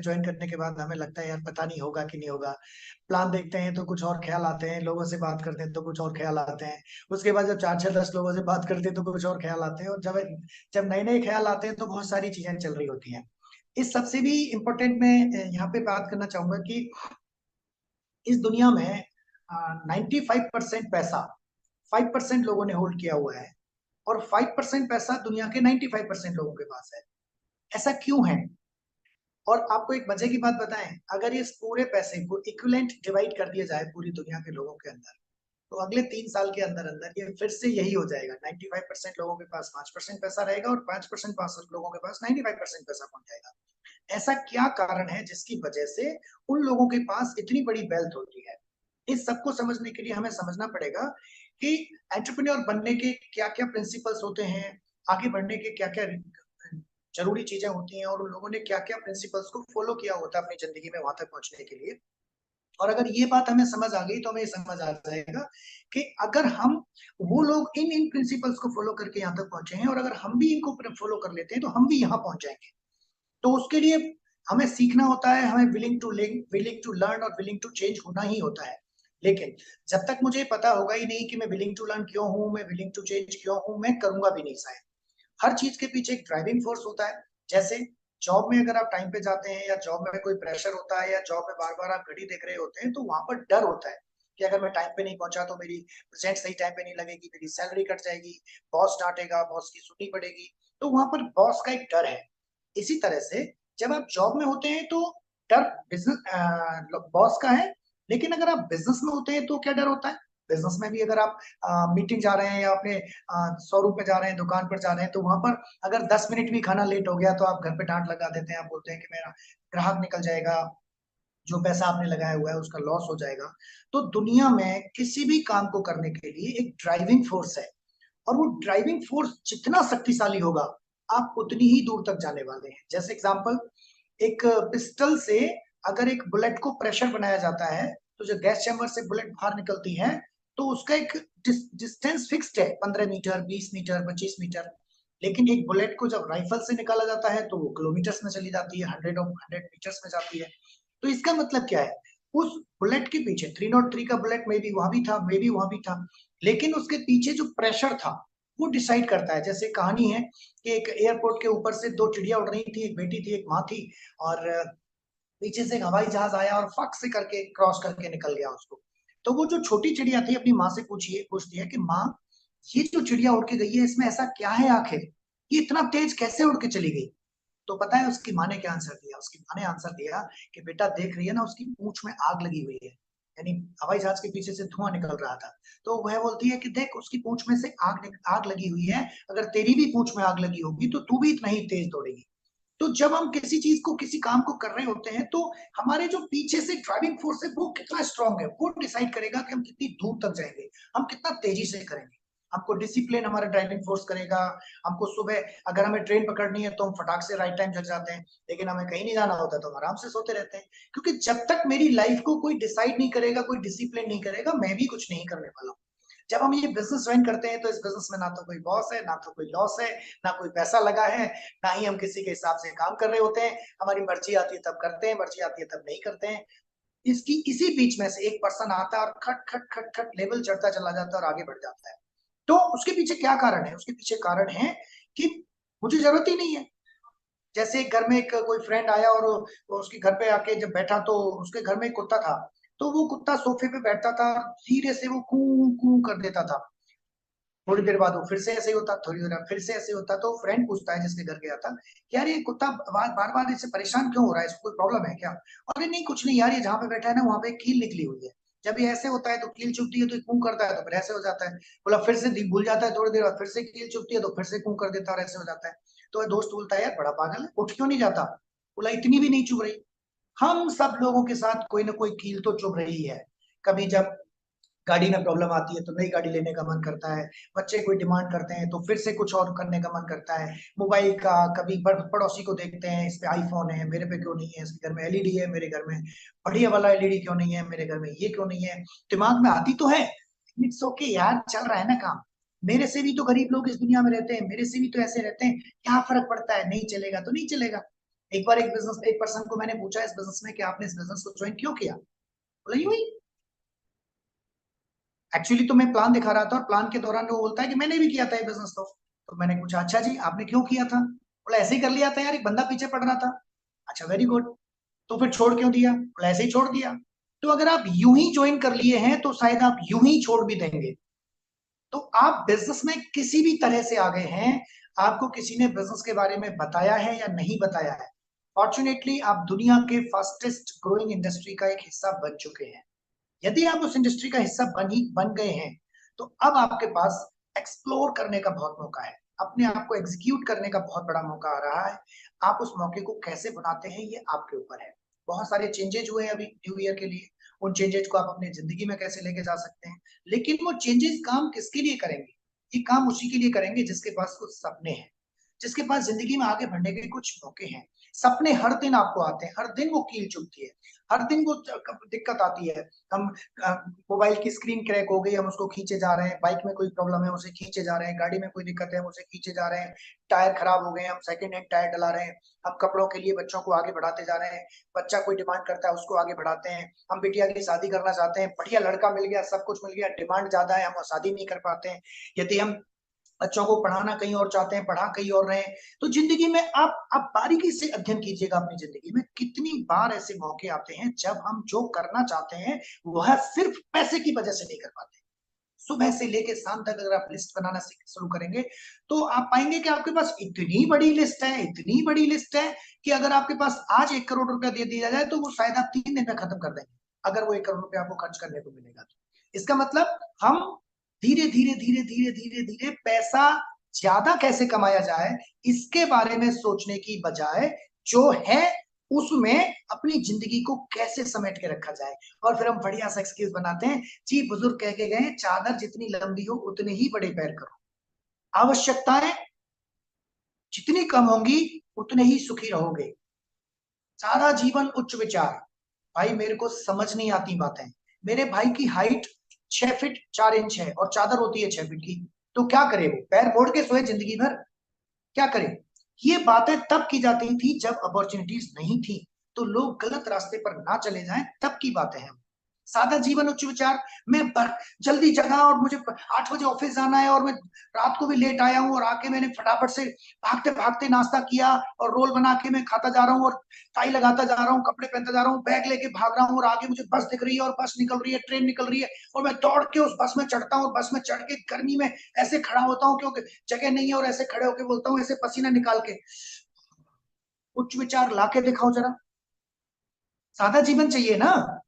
Join करने के बाद हमें लगता है यार पता नहीं होगा कि नहीं होगा। प्लान देखते हैं तो कुछ और ख्याल आते हैं, लोगों से बात करते हैं तो कुछ और ख्याल आते हैं। उसके बाद जब 4 6 10 लोगों से बात करते हैं तो कुछ और ख्याल आते हैं, और जब जब नए नए ख्याल आते हैं तो बहुत सारी चीजें चल रही होती हैं। इस सबसे भी इम्पोर्टेंट मैं यहाँ पे बात करना चाहूंगा कि इस दुनिया में 95% पैसा 5% लोगों ने होल्ड किया हुआ है, और 5% पैसा दुनिया के 95% लोगों के पास है। ऐसा क्यों है? और आपको एक मजे की बात बताएं, अगर इस पूरे पैसे को इक्विवेलेंट डिवाइड कर दिया जाए पूरी दुनिया के लोगों के अंदर, तो अगले 3 साल के अंदर अंदर ये फिर से यही हो जाएगा। 95% लोगों के पास 5% पैसा रहेगा, और 5% लोगों के पास 95% पैसा पहुंच जाएगा। ऐसा क्या कारण है जिसकी वजह से उन लोगों के पास इतनी बड़ी वेल्थ होती है? इस सबको समझने के लिए हमें समझना पड़ेगा कि एंटरप्रेन्योर बनने के क्या क्या प्रिंसिपल्स होते हैं, आगे बढ़ने के क्या क्या जरूरी चीजें होती हैं, और उन लोगों ने क्या क्या प्रिंसिपल्स को फॉलो किया होता है अपनी जिंदगी में वहां तक पहुंचने के लिए। और अगर ये बात हमें समझ आ गई तो हमें समझ आ जाएगा कि अगर हम वो लोग इन इन प्रिंसिपल्स को फॉलो करके यहाँ तक पहुंचे हैं, और अगर हम भी इनको फॉलो कर लेते हैं तो हम भी यहाँ पहुंच जाएंगे। तो उसके लिए हमें सीखना होता है, हमें विलिंग टू लर्न और विलिंग टू चेंज होना ही होता है। लेकिन जब तक मुझे पता होगा ही नहीं कि मैं विलिंग टू लर्न क्यों हूं, मैं विलिंग टू चेंज क्यों हूं, मैं करूंगा भी नहीं शायद। हर चीज के पीछे एक ड्राइविंग फोर्स होता है। जैसे जॉब में अगर आप टाइम पे जाते हैं, या जॉब में कोई प्रेशर होता है, या जॉब में बार बार आप घड़ी देख रहे होते हैं, तो वहां पर डर होता है कि अगर मैं टाइम पे नहीं पहुंचा तो मेरी प्रेजेंट सही टाइम पे नहीं लगेगी, मेरी सैलरी कट जाएगी, बॉस डांटेगा, बॉस की सुननी पड़ेगी। तो वहां पर बॉस का एक डर है। इसी तरह से जब आप जॉब में होते हैं तो डर बिजनेस बॉस का है। लेकिन अगर आप बिजनेस में होते हैं तो क्या डर होता है? बिजनेस में भी अगर आप मीटिंग जा रहे हैं, या अपने शोरूम पे जा रहे हैं, दुकान पर जा रहे हैं, तो वहां पर अगर 10 मिनट भी खाना लेट हो गया तो आप घर पे डांट लगा देते हैं, आप बोलते हैं कि मेरा ग्राहक निकल जाएगा, जो पैसा आपने लगाया हुआ है उसका लॉस हो जाएगा। तो दुनिया में किसी भी काम को करने के लिए एक ड्राइविंग फोर्स है, और वो ड्राइविंग फोर्स जितना शक्तिशाली होगा, आप उतनी ही दूर तक जाने वाले हैं। जैसे एग्जांपल, एक पिस्टल से अगर एक बुलेट को प्रेशर बनाया जाता है, तो जो गैस चैम्बर से बुलेट बाहर निकलती है, तो उसका एक डिस्टेंस फिक्स्ड है, 15 मीटर, 20 मीटर, 25 मीटर। लेकिन एक बुलेट को जब राइफल से निकाला जाता है तो वो किलोमीटर्स में चली जाती है, 100 मीटर्स में जाती है। तो इसका मतलब क्या है? उस बुलेट के पीछे 303 का बुलेट में भी वहां भी था, मे भी वहां भी था, लेकिन उसके पीछे जो प्रेशर था वो डिसाइड करता है। जैसे कहानी है कि एक एयरपोर्ट के ऊपर से दो चिड़िया उड़ रही थी, एक बेटी थी, एक माँ थी, और पीछे से एक हवाई जहाज आया और फक से करके क्रॉस करके निकल गया उसको। तो वो जो छोटी चिड़िया थी अपनी माँ से पूछती है कि माँ, ये जो चिड़िया उड़ के गई है इसमें ऐसा क्या है आखिर, ये इतना तेज कैसे उड़ के चली गई? तो पता है उसकी माँ ने क्या आंसर दिया? उसकी माँ ने आंसर दिया कि बेटा देख रही है ना, उसकी पूंछ में आग लगी हुई है। यानी हवाई जहाज के पीछे से धुआं निकल रहा था। तो वह बोलती है कि देख, उसकी पूंछ में से आग लगी हुई है, अगर तेरी भी पूंछ में आग लगी होगी तो तू भी इतना ही तेज दौड़ेगी। तो जब हम किसी चीज को, किसी काम को कर रहे होते हैं, तो हमारे जो पीछे से ड्राइविंग फोर्स है वो कितना स्ट्रांग है, वो डिसाइड करेगा कि हम कितनी दूर तक जाएंगे, हम कितना तेजी से करेंगे। हमको डिसिप्लिन हमारा ड्राइविंग फोर्स करेगा। हमको सुबह अगर हमें ट्रेन पकड़नी है तो हम फटाक से राइट टाइम जग जाते हैं, लेकिन हमें कहीं नहीं जाना होता तो हम आराम से सोते रहते हैं। क्योंकि जब तक मेरी लाइफ को कोई डिसाइड नहीं करेगा, कोई डिसिप्लिन नहीं करेगा, मैं भी कुछ नहीं करने वाला हूँ। जब हम ये बिजनेस ज्वाइन करते हैं तो इस बिजनेस में ना तो कोई बॉस है, ना तो कोई लॉस है, ना कोई पैसा लगा है, ना ही हम किसी के हिसाब से काम कर रहे होते हैं। हमारी मर्जी आती है तब करते हैं, मर्जी आती है तब नहीं करते हैं। इसकी इसी बीच में से एक पर्सन आता है और खट खट खट खट लेवल चढ़ता चला जाता है और आगे बढ़ जाता है। तो उसके पीछे क्या कारण है? उसके पीछे कारण है कि मुझे जरूरत ही नहीं है। जैसे एक घर में एक कोई फ्रेंड आया और वो उसके घर पे आके जब बैठा, तो उसके घर में एक कुत्ता था। तो वो कुत्ता सोफे पे बैठता था, धीरे से वो कू कू कर देता था। थोड़ी देर बाद वो फिर से ऐसे ही होता, थोड़ी देर बाद फिर से ऐसे होता। तो फ्रेंड पूछता है जिसके घर गया था कि यार ये कुत्ता बार बार बार इससे परेशान क्यों हो रहा है, इसको कोई प्रॉब्लम है क्या? अरे नहीं कुछ नहीं यार, ये जहाँ पे बैठा है ना वहां पे एक कील निकली हुई है। जब ये ऐसे होता है तो कील चुभती है तो कूं करता है, तो फिर ऐसे हो जाता है। बोला फिर से भूल जाता है, थोड़ी देर बाद फिर से कील चुभती है तो फिर से कूं कर देता है और ऐसे हो जाता है। तो वह दोस्त बोलता है यार बड़ा पागल है, उठ क्यों नहीं जाता? बोला इतनी भी नहीं चुभ रही। हम सब लोगों के साथ कोई ना कोई कील तो चुभ रही है। कभी जब गाड़ी में प्रॉब्लम आती है तो नई गाड़ी लेने का मन करता है, बच्चे कोई डिमांड करते हैं तो फिर से कुछ और करने का मन करता है। मोबाइल का कभी पड़ोसी को देखते हैं, इस पे आईफोन है, मेरे पे क्यों नहीं है, इसके घर में एलईडी है, मेरे घर में बढ़िया वाला एलईडी क्यों नहीं है, मेरे घर में ये क्यों नहीं है। दिमाग में आती तो है, इट्स ओके यार, चल रहा है ना काम। मेरे से भी तो गरीब लोग इस दुनिया में रहते हैं, मेरे से भी तो ऐसे रहते हैं, क्या फर्क पड़ता है, नहीं चलेगा तो नहीं चलेगा। एक बार एक पर्सन को मैंने पूछा इस बिजनेस में कि आपने इस बिजनेस को ज्वाइन क्यों किया, बोला यूं ही, एक्चुअली तो मैं प्लान दिखा रहा था और प्लान के दौरान वो बोलता है कि मैंने भी किया था ये बिजनेस। तो मैंने पूछा अच्छा जी आपने क्यों किया था, बोला ऐसे ही कर लिया था यार, एक बंदा पीछे पड़ रहा था। अच्छा वेरी गुड, तो फिर छोड़ क्यों दिया, बोला ऐसे ही छोड़ दिया। तो अगर आप यूं ही ज्वाइन कर लिए हैं तो शायद आप यूं ही छोड़ भी देंगे। तो आप बिजनेस में किसी भी तरह से आ गए हैं, आपको किसी ने बिजनेस के बारे में बताया है या नहीं बताया है, फॉर्चुनेटली आप दुनिया के फास्टेस्ट ग्रोइंग इंडस्ट्री का एक हिस्सा बन चुके हैं। यदि आप उस इंडस्ट्री का हिस्सा बन गए हैं तो अब आपके पास एक्सप्लोर करने का बहुत मौका है, अपने आप को एग्जीक्यूट करने का बहुत बड़ा मौका आ रहा है। आप उस मौके को कैसे बनाते हैं ये आपके ऊपर है। बहुत सारे चेंजेज हुए हैं अभी न्यू ईयर के लिए, उन चेंजेज को आप अपनी जिंदगी में कैसे लेके जा सकते हैं, लेकिन वो चेंजेस काम किसके लिए करेंगे, ये काम उसी के लिए करेंगे जिसके पास कुछ सपने हैं, जिसके पास जिंदगी में आगे बढ़ने के कुछ मौके हैं। सपने हर दिन आपको आते हैं, हर दिन वो कील चुभती है, हर दिन वो दिक्कत आती है। हम मोबाइल की स्क्रीन क्रैक हो गई हम उसको खींचे जा रहे हैं, बाइक में कोई प्रॉब्लम है उसे खींचे जा रहे हैं, गाड़ी में कोई दिक्कत है हम उसे खींचे जा रहे हैं, टायर खराब हो गए हम सेकंड हैंड टायर डला रहे हैं, हम कपड़ों के लिए बच्चों को आगे बढ़ाते जा रहे हैं, बच्चा कोई डिमांड करता है उसको आगे बढ़ाते हैं, हम बिटिया की शादी करना चाहते हैं, बढ़िया लड़का मिल गया सब कुछ मिल गया, डिमांड ज्यादा है हम शादी नहीं कर पाते हैं। यदि हम बच्चों को पढ़ाना कहीं और चाहते हैं, पढ़ा कहीं और रहे हैं। तो जिंदगी में आप बारीकी से अध्ययन कीजिएगा अपनी जिंदगी में, कितनी बार ऐसे मौके आते हैं जब हम जो करना चाहते हैं वह सिर्फ पैसे की वजह से नहीं कर पाते। सुबह से लेके शाम तक अगर आप लिस्ट बनाना शुरू करेंगे तो आप पाएंगे कि आपके पास इतनी बड़ी लिस्ट है, इतनी बड़ी लिस्ट है कि अगर आपके पास आज 1 करोड़ रुपया दे दिया जाए तो वो शायद आप 3 दिन में खत्म कर देंगे, अगर वो 1 करोड़ रुपया आपको खर्च करने को मिलेगा तो। इसका मतलब हम धीरे धीरे धीरे धीरे धीरे धीरे पैसा ज्यादा कैसे कमाया जाए इसके बारे में सोचने की बजाय जो है उसमें अपनी जिंदगी को कैसे समेट के रखा जाए। और फिर हम बढ़िया सा एक्सक्यूज बनाते हैं, जी बुजुर्ग कह के गए चादर जितनी लंबी हो उतने ही बड़े पैर करो, आवश्यकताएं जितनी कम होंगी उतने ही सुखी रहोगे, सारा जीवन उच्च विचार। भाई मेरे को समझ नहीं आती बातें, मेरे भाई की हाइट 6 फीट 4 इंच है और चादर होती है 6 फीट की, तो क्या करे वो पैर मोड़ के सोए जिंदगी भर, क्या करे। ये बातें तब की जाती थी जब अपॉर्चुनिटीज नहीं थी, तो लोग गलत रास्ते पर ना चले जाएं तब की बातें हैं। सादा जीवन उच्च विचार, मैं जल्दी जगा और मुझे 8 बजे ऑफिस जाना है और मैं रात को भी लेट आया हूँ और आके मैंने फटाफट से भागते भागते नाश्ता किया और रोल बना के मैं खाता जा रहा हूँ और टाई लगाता जा रहा हूँ, कपड़े पहनता जा रहा हूँ, बैग लेके भाग रहा हूँ और आगे मुझे बस दिख रही है और बस निकल रही है, ट्रेन निकल रही है और मैं दौड़ के उस बस में चढ़ता हूँ और बस में चढ़ के गर्मी में ऐसे खड़ा होता हूँ क्योंकि जगह नहीं है और ऐसे खड़े होके बोलता हूँ ऐसे पसीना निकाल के, उच्च विचार लाके दिखाओ जरा। सादा जीवन चाहिए ना,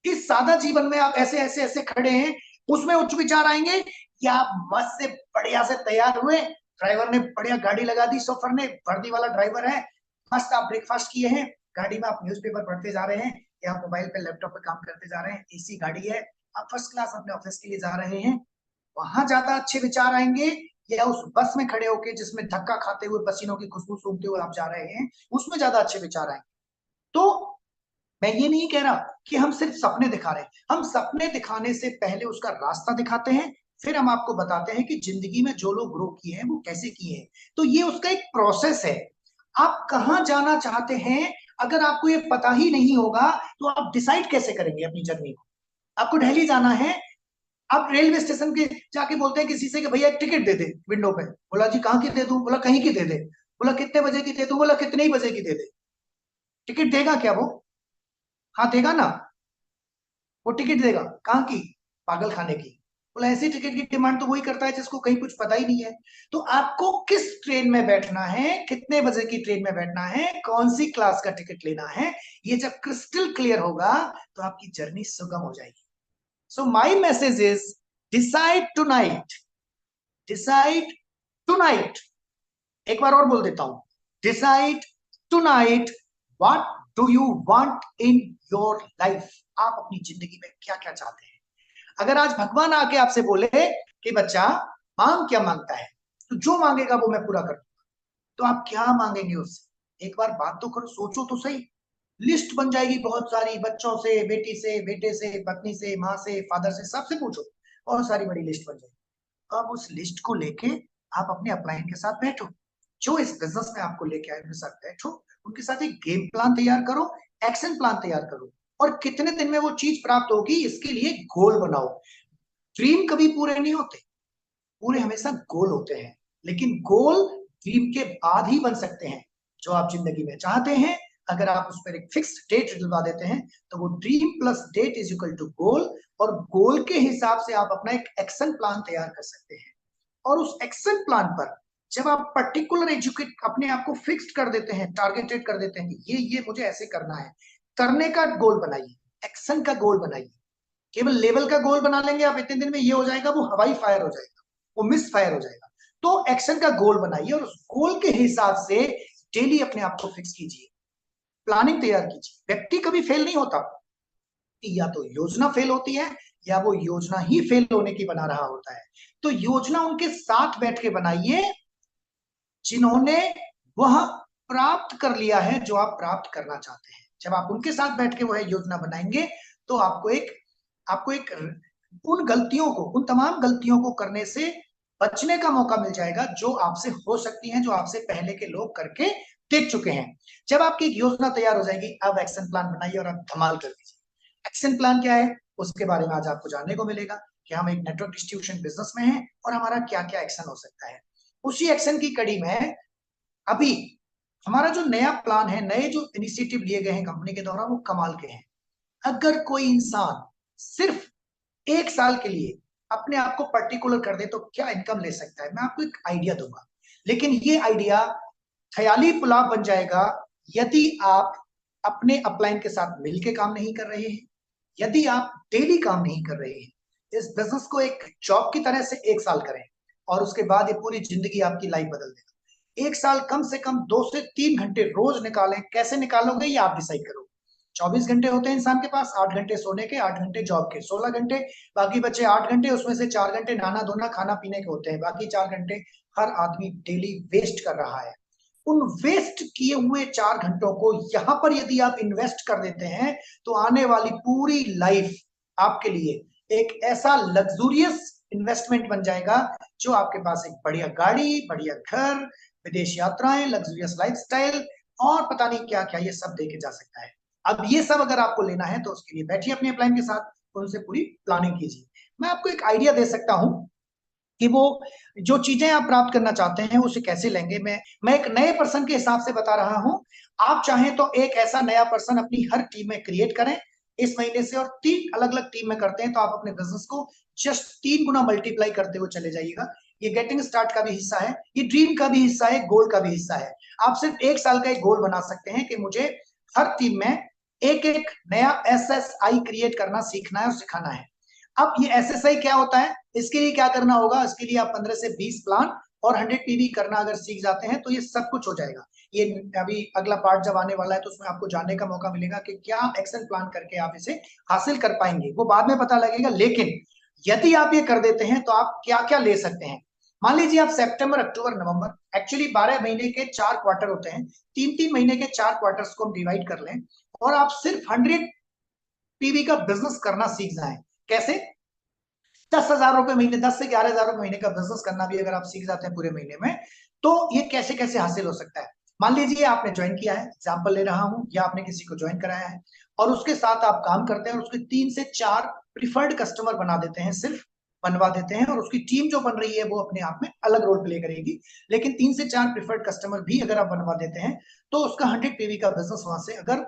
इस सादा जीवन में आप ऐसे ऐसे ऐसे खड़े हैं, उसमें उच्च विचार आएंगे, या आप मस्त से बढ़िया से तैयार हुए, ड्राइवर ने बढ़िया गाड़ी लगा दी, शोफर ने वर्दी वाला ड्राइवर है, मस्त आप ब्रेकफास्ट किए हैं, गाड़ी में आप न्यूज़पेपर पढ़ते जा रहे हैं या आप मोबाइल पे लैपटॉप पे काम करते जा रहे हैं, एसी गाड़ी है, आप फर्स्ट क्लास अपने ऑफिस के लिए जा रहे हैं, वहां ज्यादा अच्छे विचार आएंगे या उस बस में खड़े होके जिसमें धक्का खाते हुए पसीनों की खुशबू सूंघते हुए आप जा रहे हैं उसमें ज्यादा अच्छे विचार आएंगे। तो मैं ये नहीं कह रहा कि हम सिर्फ सपने दिखा रहे हैं, हम सपने दिखाने से पहले उसका रास्ता दिखाते हैं, फिर हम आपको बताते हैं कि जिंदगी में जो लोग ग्रो किए हैं वो कैसे किए हैं। तो ये उसका एक प्रोसेस है। आप कहाँ जाना चाहते हैं अगर आपको ये पता ही नहीं होगा तो आप डिसाइड कैसे करेंगे अपनी जर्नी को। आपको दिल्ली जाना है, आप रेलवे स्टेशन के जाके बोलते हैं किसी से कि भैया एक टिकट दे दे विंडो पे, बोला जी कहाँ की दे दूं, बोला कहीं की दे दे, बोला कितने बजे की दे दूं, बोला कितने ही बजे की दे दे। टिकट देगा क्या वो, हाँ देगा ना, वो टिकट देगा कहाँ की, पागल खाने की। बोला ऐसी टिकट की डिमांड तो वही करता है जिसको कहीं कुछ पता ही नहीं है। तो आपको किस ट्रेन में बैठना है, कितने बजे की ट्रेन में बैठना है, कौन सी क्लास का टिकट लेना है, ये जब क्रिस्टल क्लियर होगा तो आपकी जर्नी सुगम हो जाएगी। So my message is decide tonight, decide tonight, एक बार और बोल देता हूं, decide tonight what do you want in your life. आप अपनी जिंदगी में क्या क्या चाहते हैं। अगर आज भगवान आके आपसे बोले कि बच्चा मांग क्या मांगता है, तो जो मांगेगा वो मैं पूरा कर दूंगा, तो आप क्या मांगेंगे उससे, एक बार बात तो करो, सोचो तो सही। लिस्ट बन जाएगी बहुत सारी, बच्चों से, बेटी से, बेटे से, पत्नी से, माँ से, फादर से, सबसे पूछो, बहुत सारी बड़ी लिस्ट बन जाएगी। अब उस लिस्ट को लेके आप अपने अपलाइन के साथ बैठो, जो इस बिजनेस में आपको लेके आए उनके साथ बैठो, उनके साथ एक गेम प्लान तैयार करो, एक्शन प्लान तैयार करो, और कितने दिन में वो चीज प्राप्त होगी इसके लिए गोल बनाओ। ड्रीम कभी पूरे नहीं होते, पूरे हमेशा गोल होते हैं, लेकिन गोल ड्रीम के बाद ही बन सकते हैं। जो आप जिंदगी में चाहते हैं, अगर आप उस पर एक फिक्स डेट दिलवा देते हैं तो वो dream plus date is equal to goal, और गोल के हिसाब से आप अपना एक एक्शन प्लान तैयार कर सकते हैं। और उस एक्शन प्लान पर जब आप पर्टिकुलर एजुकेट अपने आप को फिक्स्ड कर देते हैं, टारगेटेड कर देते हैं, ये मुझे ऐसे करना है, करने का गोल बनाइए, एक्शन का गोल बनाइए। केवल लेवल का गोल बना लेंगे आप, इतने दिन में ये हो जाएगा, वो हवाई फायर हो जाएगा, वो मिस फायर हो जाएगा। तो एक्शन का गोल बनाइए और उस गोल के हिसाब से डेली अपने आप को फिक्स कीजिए, प्लानिंग तैयार कीजिए। व्यक्ति कभी फेल नहीं होता, या तो योजना फेल होती है या वो योजना ही फेल होने की बना रहा होता है। तो योजना उनके साथ बैठ के बनाइए जिन्होंने वह प्राप्त कर लिया है जो आप प्राप्त करना चाहते हैं। जब आप उनके साथ बैठ के वह योजना बनाएंगे तो आपको एक उन गलतियों को, उन तमाम गलतियों को करने से बचने का मौका मिल जाएगा जो आपसे हो सकती हैं, जो आपसे पहले के लोग करके देख चुके हैं। जब आपकी एक योजना तैयार हो जाएगी, अब एक्शन प्लान बनाइए और आप धमाल कर दीजिए। एक्शन प्लान क्या है उसके बारे में आज आपको जानने को मिलेगा कि हम एक नेटवर्क डिस्ट्रीब्यूशन बिजनेस में हैं और हमारा क्या क्या एक्शन हो सकता है। उसी एक्शन की कड़ी में अभी हमारा जो नया प्लान है, नए जो इनिशिएटिव लिए गए हैं कंपनी के द्वारा, वो कमाल के हैं। अगर कोई इंसान सिर्फ 1 साल के लिए अपने आप को पर्टिकुलर कर दे तो क्या इनकम ले सकता है, मैं आपको एक आइडिया दूंगा। लेकिन ये आइडिया ख्याली पुलाव बन जाएगा यदि आप अपने अपलाइन के साथ मिलकर काम नहीं कर रहे हैं, यदि आप डेली काम नहीं कर रहे हैं। इस बिजनेस को एक जॉब की तरह से 1 साल करें और उसके बाद ये पूरी जिंदगी आपकी लाइफ बदल देगा। 1 साल कम से कम 2 से 3 घंटे रोज निकालें। कैसे निकालोगे ये आप डिसाइड करो। 24 घंटे होते हैं इंसान के पास, 8 घंटे सोने के, 8 घंटे जॉब के, 16 घंटे, बाकी बचे 8 घंटे, उसमें से 4 घंटे नहाना धोना खाना पीने के होते हैं, बाकी 4 घंटे हर आदमी डेली वेस्ट कर रहा है। उन वेस्ट किए हुए 4 घंटों को यहां पर यदि आप इन्वेस्ट कर देते हैं तो आने वाली पूरी लाइफ आपके लिए एक ऐसा लग्जूरियस इन्वेस्टमेंट बन जाएगा जो आपके पास एक बढ़िया गाड़ी, बढ़िया घर, विदेश यात्राएं, लग्जूरियस लाइफस्टाइल और पता नहीं क्या क्या, ये सब देके जा सकता है। अब ये सब अगर आपको लेना है तो उसके लिए बैठिए अपने प्लान के साथ, उनसे पूरी प्लानिंग कीजिए। मैं आपको एक आइडिया दे सकता हूं कि वो जो चीजें आप प्राप्त करना चाहते हैं उसे कैसे लेंगे। मैं एक नए पर्सन के हिसाब से बता रहा हूं। आप चाहें तो एक ऐसा नया पर्सन अपनी हर टीम में क्रिएट करें इस महीने से, और 3 अलग अलग टीम में करते हैं तो आप अपने बिजनेस को जस्ट 3 गुना मल्टीप्लाई करते हुए चले जाइएगा। ये गेटिंग स्टार्ट का भी हिस्सा है, ये ड्रीम का भी हिस्सा है, गोल का भी हिस्सा है। आप सिर्फ 1 साल का एक गोल बना सकते हैं कि मुझे हर टीम में एक एक नया SSI क्रिएट करना सीखना है और सिखाना है। अब ये SSI क्या होता है, इसके लिए क्या करना होगा, इसके लिए आप 15 से 20 प्लान और 100 PV करना अगर सीख जाते हैं तो ये सब कुछ हो जाएगा। ये अभी अगला पार्ट जब आने वाला है तो उसमें आपको जानने का मौका मिलेगा कि क्या एक्शन प्लान करके आप इसे हासिल कर पाएंगे, वो बाद में पता लगेगा। लेकिन यदि आप ये कर देते हैं तो आप क्या क्या ले सकते हैं। मान लीजिए आप सितंबर, अक्टूबर, नवंबर, एक्चुअली 12 महीने के 4 क्वार्टर होते हैं, 3-3 महीने के 4 क्वार्टर्स को हम डिवाइड कर लें और आप सिर्फ 100 PV का बिजनेस करना सीख जाएं। कैसे? 10,000 रुपए महीने, 10 से 11,000 रुपए महीने का बिजनेस करना भी अगर आप सीख जाते हैं पूरे महीने में, तो ये कैसे कैसे हासिल हो सकता है। मान लीजिए आपने ज्वाइन किया है, एग्जाम्पल ले रहा हूं, या आपने किसी को ज्वाइन कराया है और उसके साथ आप काम करते हैं और उसके 3 से 4 प्रिफर्ड कस्टमर बना देते हैं, सिर्फ बनवा देते हैं, और उसकी टीम जो बन रही है वो अपने आप में अलग रोल प्ले करेगी। लेकिन 3 से 4 प्रिफर्ड कस्टमर भी अगर आप बनवा देते हैं तो उसका 100 PV का बिजनेस वहां से अगर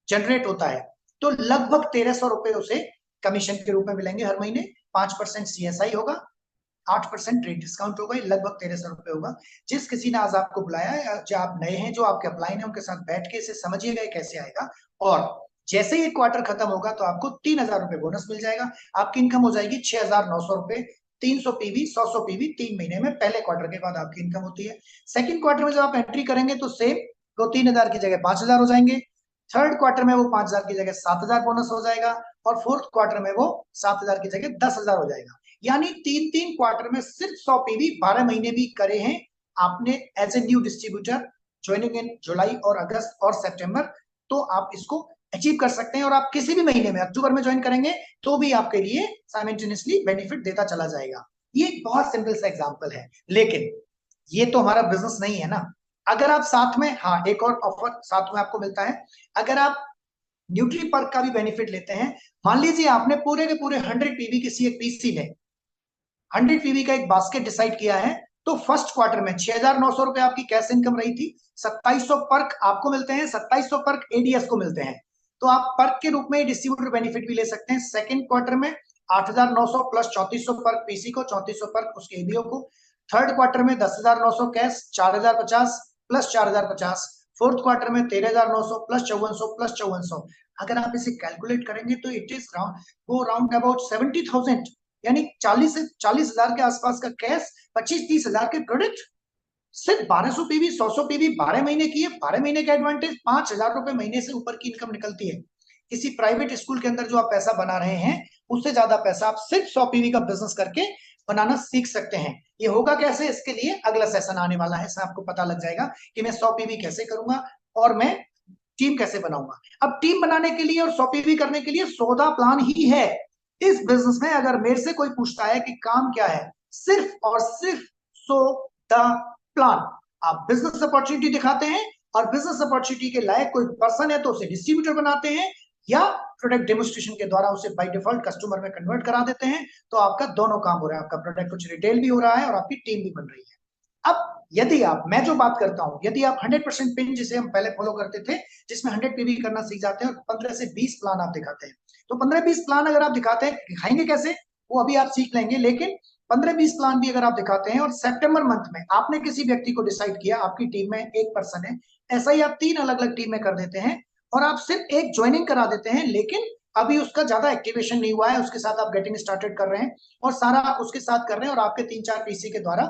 जनरेट होता है तो लगभग 1,300 रुपए उसे कमीशन के रूप में मिलेंगे हर महीने। 5% CSI होगा, 8% ट्रेड डिस्काउंट होगा, लगभग 1,300 रुपए होगा। जिस किसी ने आज आपको बुलाया है, जो आप नए हैं, जो आपके अपलाइन है, उनके साथ बैठ के इसे समझिएगा कैसे आएगा। और जैसे ही क्वार्टर खत्म होगा तो आपको 3,000 रुपए बोनस मिल जाएगा। आपकी इनकम हो जाएगी 6,900 रुपए। 300 PV, 100 PV 3 महीने में, पहले क्वार्टर के बाद आपकी इनकम होती है। सेकंड क्वार्टर में जब आप एंट्री करेंगे तो सेम, तो 3,000 की जगह 5,000 हो जाएंगे। थर्ड क्वार्टर में वो 5,000 की जगह 7,000 बोनस हो जाएगा, और फोर्थ क्वार्टर में वो 7,000 की जगह 10,000 हो जाएगा। यानी 3-3 क्वार्टर में सिर्फ 100 PV 12 महीने भी करे हैं आपने as a new distributor, joining in July और अगस्त और सितंबर, तो आप इसको अचीव कर सकते हैं। और आप किसी भी महीने में, अक्टूबर में ज्वाइन करेंगे तो भी आपके लिए साइमल्टेनियसली बेनिफिट देता चला जाएगा। ये एक बहुत सिंपल सा एग्जांपल है, लेकिन ये तो हमारा बिजनेस नहीं है ना। अगर आप साथ में, हाँ एक और ऑफर साथ में आपको मिलता है, अगर आप न्यूट्री पर्क का भी बेनिफिट लेते हैं, मान लीजिए आपने पूरे के पूरे 100 पीवी किसी एक पीसी में 100 पीवी का एक बास्केट डिसाइड किया है, तो फर्स्ट क्वार्टर में 6,900 रुपए आपकी कैश इनकम रही थी, 2700 पर्क आपको मिलते हैं, 2700 पर्क एडीएस को मिलते हैं, तो आप पर्क के रूप में डिस्ट्रीब्यूटर बेनिफिट भी ले सकते हैं। सेकंड क्वार्टर में 8,900 प्लस 3400 पर्क पीसी को, 3400 पर्क उसके एबीओ को। थर्ड क्वार्टर में 10,900 कैश, 4,050 प्लस 4,050। फोर्थ क्वार्टर में 13,900 प्लस 5400 प्लस 5400। अगर आप इसे कैलकुलेट करेंगे तो इट इज राउंड अबाउट 70,000, यानी 40,000 के आसपास का कैश, 25-30 हजार के प्रोडक्ट, सिर्फ 1200 पीवी 100 पीवी 12 महीने की है। 12 महीने का एडवांटेज 5,000 रुपए महीने से ऊपर की इनकम निकलती है। किसी प्राइवेट स्कूल के अंदर जो आप पैसा बना रहे हैं, उससे ज्यादा पैसा आप सिर्फ 100 पीवी का बिजनेस करके बनाना सीख सकते हैं। ये होगा कैसे, इसके लिए अगला सेशन आने वाला है, आपको पता लग जाएगा कि मैं 100 पीवी कैसे करूंगा और मैं टीम कैसे बनाऊंगा। अब टीम बनाने के लिए और 100 पीवी करने के लिए सौदा प्लान ही है। इस बिजनेस में अगर मेरे से कोई पूछता है कि काम क्या है, सिर्फ और सिर्फ सौदा प्लान। आप बिजनेस अपॉर्चुनिटी दिखाते हैं और बिजनेस अपॉर्चुनिटी के लायक कोई पर्सन है तो उसे डिस्ट्रीब्यूटर बनाते हैं, या प्रोडक्ट डेमोस्ट्रेशन के द्वारा उसे बाय डिफॉल्ट कस्टमर में कन्वर्ट करा देते हैं। तो आपका दोनों काम हो रहा है, आपका प्रोडक्ट कुछ रिटेल भी हो रहा है और आपकी टीम भी बन रही है। अब यदि आप, मैं जो बात करता हूं, यदि आप 100% पिन जिसे हम पहले फॉलो करते थे, जिसमें 100 पीवी करना सीख जाते हैं और 15 से 20 प्लान आप दिखाते हैं, तो 15-20 प्लान अगर आप दिखाते हैं, दिखाएंगे कैसे वो अभी आप सीख लेंगे, लेकिन 15-20 प्लान भी अगर आप दिखाते हैं और सितंबर मंथ में आपने किसी व्यक्ति को डिसाइड किया, आपकी टीम में एक पर्सन है, ऐसा ही आप 3 अलग अलग टीम में कर देते हैं और आप सिर्फ एक ज्वाइनिंग करा देते हैं, लेकिन अभी उसका ज्यादा एक्टिवेशन नहीं हुआ है, उसके साथ आप गेटिंग स्टार्टेड कर रहे हैं और सारा उसके साथ कर रहे हैं और आपके 3-4 पीसी के द्वारा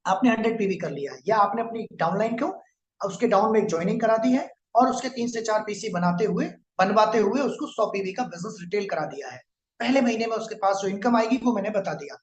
आपने 100 पीवी कर लिया है, या आपने अपनी डाउनलाइन को उसके डाउन में एक ज्वाइनिंग करा दी है और उसके 3 से 4 पीसी बनवाते हुए उसको 100 पीवी का बिजनेस रिटेल करा दिया है। पहले महीने में उसके पास जो इनकम आएगी वो मैंने बता दिया।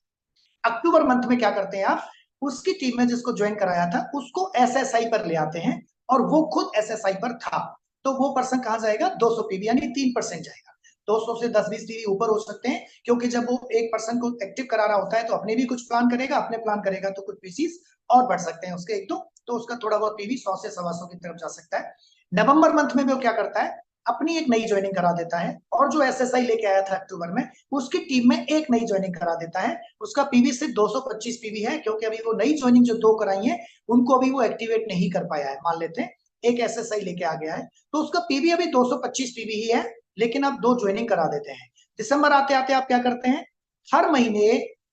अक्टूबर मंथ में क्या करते हैं आप, उसकी टीम में जिसको ज्वाइन कराया था उसको एसएसआई पर ले आते हैं और वो खुद एसएसआई पर था, तो वो पर्सन कहां जाएगा, 200 पीवी यानी 3% जाएगा। 200 से 10-20 पीवी ऊपर हो सकते हैं, क्योंकि जब वो एक पर्सन को एक्टिव करा रहा होता है तो अपने भी कुछ प्लान करेगा, अपने प्लान करेगा तो कुछ पीसीस और बढ़ सकते हैं उसके एक दो, तो उसका थोड़ा बहुत पीवी 100 से 125 की तरफ जा सकता है। नवंबर मंथ में वो क्या करता है, अपनी एक नई ज्वाइनिंग करा देता है और जो एसएसआई लेके आया था अक्टूबर में, उसकी टीम में एक नई ज्वाइनिंग करा देता है। उसका पीवी सिर्फ 225 पीवी है, क्योंकि अभी वो नई ज्वाइनिंग जो 2 कराई है उनको अभी वो एक्टिवेट नहीं कर पाया है। मान लेते हैं एक एसएसआई लेके आ गया है तो उसका पीवी अभी 225 पीवी ही है, लेकिन आप 2 ज्वाइनिंग करा देते हैं। दिसंबर आते आते आप क्या करते हैं, हर महीने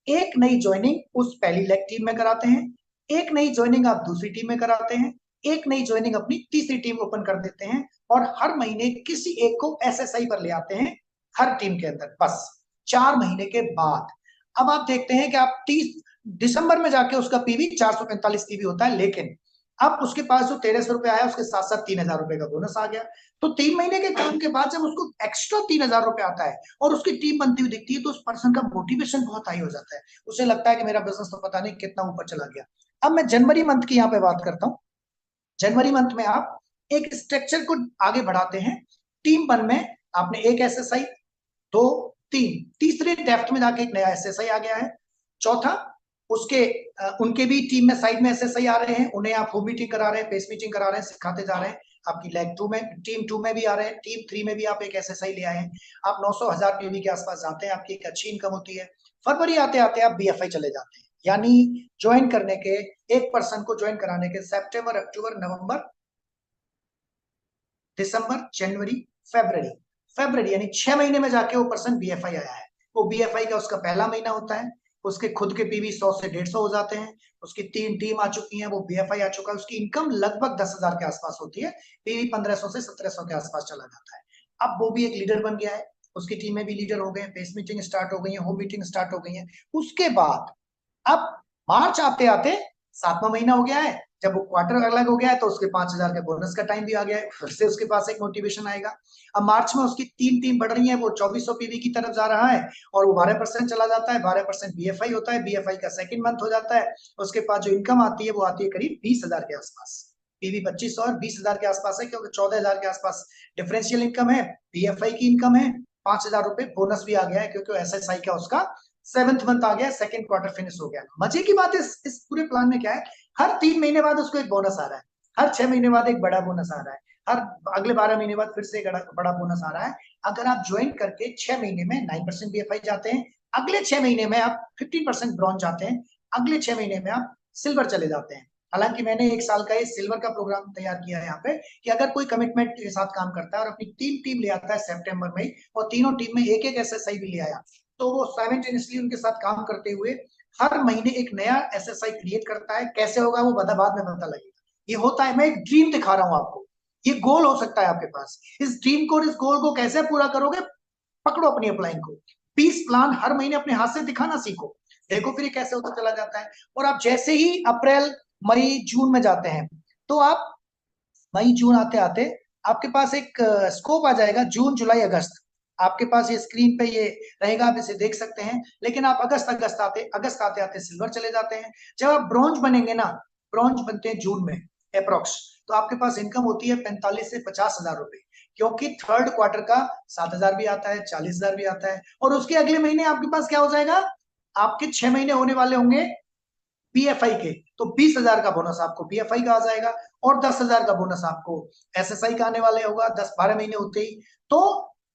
एक नई ज्वाइनिंग उस पहली लेग टीम में कराते हैं, एक नई ज्वाइनिंग आप दूसरी टीम में कराते हैं, एक नई ज्वाइनिंग अपनी तीसरी टीम ओपन कर देते हैं और हर महीने किसी एक को एसएसआई पर ले आते हैं हर टीम के अंदर। बस 4 महीने के बाद अब आप देखते हैं कि आप 30 दिसंबर में जाके उसका पीवी 445 पीवी होता है, लेकिन अब उसके पास जो 1,300 रुपए आया उसके साथ साथ 3,000 रुपए का बोनस आ गया। तो 3 महीने के काम के बाद जब उसको एक्स्ट्रा 3,000 रुपए आता है और उसकी टीम बनती हुई दिखती है, तो उस पर्सन का मोटिवेशन बहुत हाई हो जाता है, उसे लगता है कि मेरा बिजनेस तो पता नहीं कितना ऊपर चला गया। अब मैं जनवरी मंथ की यहाँ पे बात करता हूँ। जनवरी मंथ में आप एक स्ट्रक्चर को आगे बढ़ाते हैं। टीम 1 में आपने एक एसएसआई, 2, 3, तीसरे डेफ्ट में जाके एक नया एसएसआई आ गया है। चौथा, उसके उनके भी टीम में साइड में एसएसआई आ रहे हैं, उन्हें आप होम मीटिंग करा रहे हैं, पेस मीटिंग करा रहे हैं, सिखाते जा रहे हैं। आपकी लेग 2 में, टीम 2 में भी आ रहे हैं, टीम 3 में भी आप एक एसएसआई ले आए हैं। आप 900,000 पीवी के आसपास जाते हैं, आपकी एक अच्छी इनकम होती है। फरवरी आते आते आप बीएफआई चले जाते हैं, यानी ज्वाइन करने के, एक पर्सन को ज्वाइन कराने के सितंबर, अक्टूबर, नवंबर, दिसंबर, जनवरी, फरवरी, फरवरी यानी 6 महीने में जाके वो पर्सन बीएफआई आया है। वो बीएफआई का उसका पहला महीना होता है, उसके खुद के पीवी 100 से 150 हो जाते हैं, उसकी 3 टीम आ चुकी है, वो बीएफआई आ चुका है, उसकी इनकम लगभग 10,000 के आसपास होती है, पीवी 1,500 से 1,700 के आसपास चला जाता है। अब वो भी एक लीडर बन गया है, उसकी टीम में भी लीडर हो गए, फेस मीटिंग स्टार्ट हो गई है, होम मीटिंग स्टार्ट हो गई है। उसके बाद अब मार्च आते आते 7वां महीना हो गया है, जब वो क्वार्टर अलग हो गया है तो उसके 5,000 के बोनस का टाइम भी आ गया है, फिर से उसके पास एक मोटिवेशन आएगा। अब मार्च में उसकी 3 टीम बढ़ रही है, वो 2,400 पीवी की तरफ जा रहा है और वो 12% चला जाता है, 12% बीएफआई होता है, बीएफआई का सेकंड मंथ हो जाता है। उसके पास जो इनकम आती है वो आती है करीब 20,000 के आसपास। पीवी 2500 और 20,000 के आसपास है, क्योंकि 14,000 के आसपास डिफरेंशियल इनकम है, बीएफआई की इनकम है, 5,000 रुपए बोनस भी आ गया है, क्योंकि एसएसआई का उसका 7th मंथ आ गया, सेकंड क्वार्टर फिनिश हो गया। मजे की बात इस पूरे प्लान में क्या है, हर 3 महीने बाद उसको एक बोनस आ रहा है। हर 6 महीने बाद एक बड़ा बोनस आ रहा है, हर अगले 12 महीने बाद फिर से एक बड़ा बोनस आ रहा है। अगर आप ज्वाइन करके 6 महीने में 9% BFI जाते हैं, अगले 6 महीने में आप 15% ब्रॉन्ज जाते हैं, अगले 6 महीने में आप सिल्वर चले जाते हैं। हालांकि मैंने 1 साल का ये सिल्वर का प्रोग्राम तैयार किया है यहाँ पे, कि अगर कोई कमिटमेंट के साथ काम करता है और अपनी टीम ले आता है सितंबर में, और तीनों टीम में एक एक SSI भी ले आया, तो वो साइमल्टेनियसली उनके साथ काम करते हुए हर महीने एक नया SSI क्रिएट करता है। कैसे होगा वो बाद में पता लगेगा। ये होता है, मैं एक ड्रीम दिखा रहा हूं आपको, ये गोल हो सकता है आपके पास। इस ड्रीम को और इस गोल को कैसे पूरा करोगे, पकड़ो अपनी अपलाइन को, पीस प्लान हर महीने अपने हाथ से दिखाना सीखो, देखो फिर ये कैसे होता चला जाता है। और आप जैसे ही अप्रैल मई जून में जाते हैं, तो आप मई जून आते आते आपके पास एक स्कोप आ जाएगा, जून जुलाई अगस्त आपके पास ये स्क्रीन पे ये रहेगा, आप इसे देख सकते हैं। लेकिन आप अगस्त आते आते सिल्वर चले जाते हैं। जब आप ब्रॉन्ज बनेंगे ना, ब्रॉन्ज बनते हैं जून में अप्रोक्स, तो आपके पास इनकम होती है 45 से 50 हजार रुपए, क्योंकि थर्ड क्वार्टर का 7 हजार भी आता है, 40 हजार भी आता है। और उसके अगले महीने आपके पास क्या हो जाएगा, आपके 6 महीने होने वाले होंगे PFI के, तो 20 हजार का बोनस आपको PFI का आ जाएगा, और 10 हजार का बोनस आपको SSI का आने वाले होगा 10-12 महीने होते ही। तो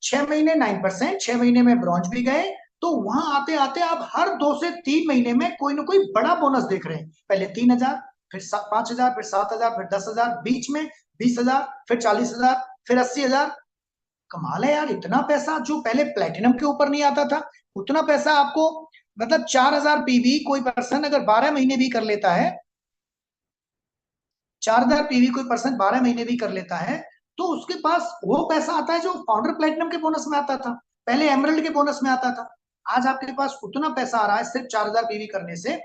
6 महीने 9%, 6 महीने में ब्रॉन्ज भी गए, तो वहां आते आते आप हर 2 से 3 महीने में कोई ना कोई बड़ा बोनस देख रहे हैं। पहले 3 हजार, फिर 5 हजार, फिर 7 हजार, फिर 10 हजार, बीच में 20 हजार, फिर 40 हजार, फिर 80 हजार। कमाल है यार, इतना पैसा जो पहले प्लेटिनम के ऊपर नहीं आता था, उतना पैसा आपको, मतलब 4,000 PV कोई पर्सन अगर 12 महीने भी कर लेता है, 4,000 PV कोई पर्सन 12 महीने भी कर लेता है, तो उसके पास वो पैसा आता है जो फाउंडर प्लेटिनम के बोनस में आता था, पहले एमरल्ड के बोनस में आता था। आज आपके पास उतना पैसा आ रहा है सिर्फ 4,000 PV करने से।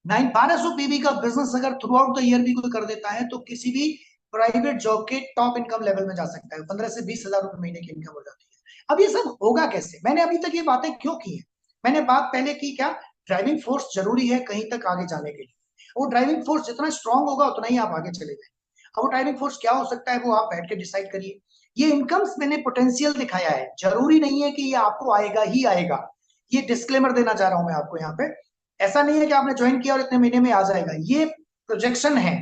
1200 PV का बिजनेस अगर थ्रू आउट द ईयर भी कोई कर देता है, तो किसी भी प्राइवेट जॉब के टॉप इनकम लेवल में जा सकता है, 15 से 20 हजार रुपए महीने की इनकम हो जाती है। अब ये सब होगा कैसे, मैंने अभी तक ये बातें क्यों की है, मैंने बात पहले की क्या, ड्राइविंग फोर्स जरूरी है कहीं तक आगे जाने के लिए। वो ड्राइविंग फोर्स जितना स्ट्रांग होगा उतना ही आप आगे चले जाएंगे। अब वो ड्राइविंग फोर्स क्या हो सकता है, वो आप बैठ के डिसाइड करिए। ये इनकम्स मैंने पोटेंशियल दिखाया है, जरूरी नहीं है कि ये आपको आएगा ही आएगा। ये डिस्क्लेमर देना चाह रहा हूं मैं आपको यहाँ पे। ऐसा नहीं है कि आपने ज्वाइन किया और इतने महीने में आ जाएगा, ये प्रोजेक्शन है।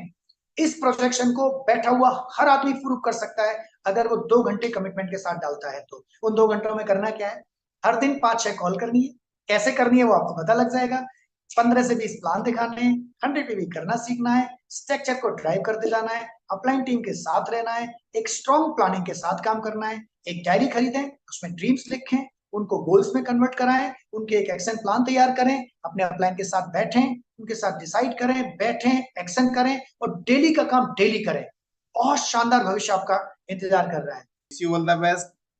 इस प्रोजेक्शन को बैठा हुआ हर आदमी प्रूव कर सकता है, अगर वो 2 घंटे कमिटमेंट के साथ डालता है तो। उन 2 घंटों में करना क्या है, हर दिन 5-6 कॉल करनी है। कैसे करनी है वो आपको पता लग जाएगा। 15 से 20 प्लान दिखाने हैं, 100 PV करना सीखना है, स्ट्रक्चर को ड्राइव करते जाना है, अपलाइन टीम के साथ रहना है, एक स्ट्रॉन्ग प्लानिंग के साथ काम करना है। एक डायरी खरीदें, उसमें ड्रीम्स लिखें, उनको गोल्स में कन्वर्ट कराएं, उनके एक एक्शन प्लान तैयार करें, अपने अपलाइन के साथ बैठें, उनके साथ डिसाइड करें, बैठें, एक्शन करें, और डेली का काम डेली करें। बहुत शानदार भविष्य आपका इंतजार कर रहा है। Wish you all the best.